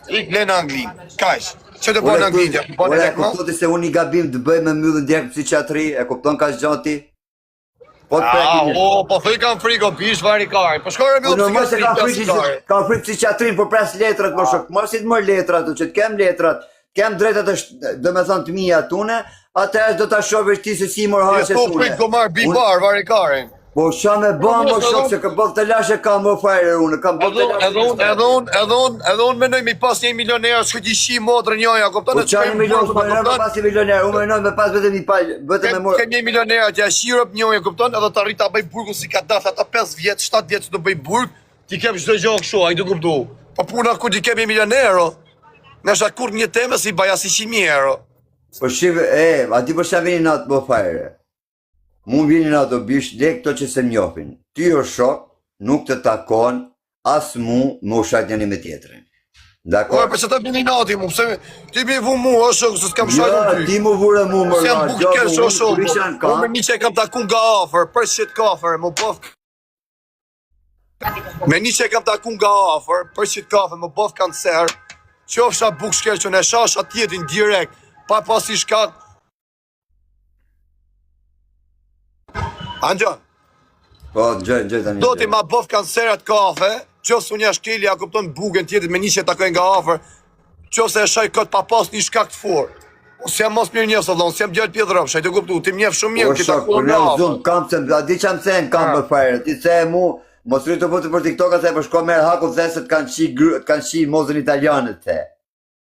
Ik le në Angli, kaq. Që të bënë Anglindja? Ora, kuptoti se unë I gabim të bëj me mbyllën direkt psiqiatri, e kupton ka gjati? Po të prekin. Po thoj kam frikë, bish vari kari. Po shkore mbyll Normal se ka frikë psiqiatrin, po pres letrat më shok. Mos I të mor letrat, që të kem letrat, kem drejtat domethënë të mia atune, atëherë do ta shohësh ti se si mor haçet unë. Po frikë do marr bibar vari karin. Po qa me bëm më shok se bëll të lashe kam më fajre unë, kam bëll të lashe. Edhe unë menoj mi pas 1 milioner, s'ku t'i shi modrë njoja, kupton? Po qa 1 milion, s'ku menoj me pas 1 milioner, unë menoj me pas vetëm I palë, vetëm me morë. Kem 1 milioner, t'ja shirop njoja, kupton? Edhe t'arrit ta bëj burgu si ka dash, ata 5 vjet, 7 vjet që të bëj burg, ti kem çdo gjë kështu, ai do kuptu. Po puna ku ti kem 1 milioner, nëse kur një temë si baja si 100.000 euro. Po shive, a di për çfarë vini natë më fajre? Mu vini në ato bish le këto që se njofin. Ty o shok, nuk të takon, as mu më ushat njëni me tjetërin. Dakor? Për që të vini nati mu, pëse ti mi vu mu, o shok, se s'kam shajnë ty. Ja, ti mu vure mu, më rrë. Se jam bukë kërë shok, shok. Me një që e kam takun nga ofër, për shit kafër, më bof... Me një që e kam takun nga ofër, për shit kafër, më bof kancer, që ofësha bukë shkerë që në shasha tjetin direkt, pa pas I shkat. Anxhon. Po, gjë tani. Do ti ma bof kancerat kafe, qofse unë jash keli, a kupton bugën tjetër me një që takoj nga afër, qofse e shaj këtë pa pas një shkak të fortë. Ose jam mos mirë njësë, unë jam djallë pjedrop, shaj të kuptu, ti mjef shumë mirë, kita kullë nga afër. A di që më thënë kam për fajrë, ti the mu, mos rritë të putë për TikTok, se për shko merë haku të se të kanë qi mozën italianët the.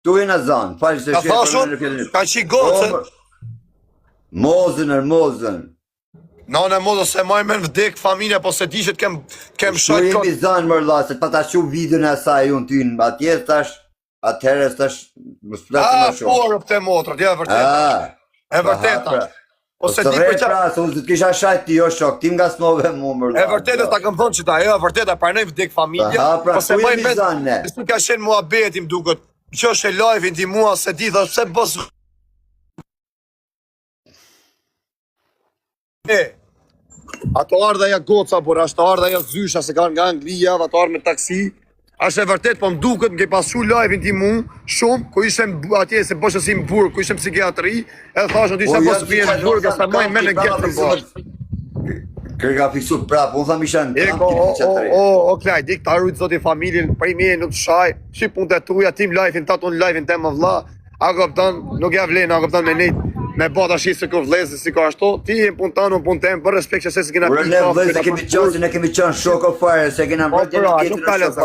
Tu I në zanë, falë që ka thashun, kanë qi gocën. Mozën. Nane modo se maj men vdek familja, po se di që kem shajt këtë. Jemi zanë mërla, se pa ta shu videon e asaj unë ty në atje tash, atëherë tash, më splatë më shumë. Por pëte motrët, ja vërteta. E vërteta. O se di për qa... Unë të kisha shajt ti jo shok, tim nga smove mu mërla. E vërteta ta kam thënë që ta, e vërteta, parnoj vdek familja, po se maj men, nësë ka shenë mua betim duket, që është e live-in ti mua, se di, dhe pse bës... Ato ardha ja goca, por ashtë ardha ja zysha se kanë nga Anglia dhe ato ardhë me taksi. Ashtë e vërtet, po më duket nge pasu live-in ti mu, shumë, ku ishem atje se bëshë si më burg, ku ishem psikiatri, edhe thashën të ishe bëshë pije në burg, e sa maj me në gjetë në bërë. Kërë ka fiksu prapë, unë thamë isha në kamp të psikiatri. O, klaj, dik të arrujtë zoti familjen, prej me nuk të shaj, shi pun të tuja, tim live-in, taton live-in te më vla, a këpëtan, nuk ja vlenë, a këpëtan me nejtë. Me bata shi se kërë vlezë si ka ashtu, ti e punë tanë, unë punë temë, për respekt që se si kena pikë. Ne vlezë kemi qënë, se ne kemi qënë shoko fare, se kena vlezë nuk ka lezë.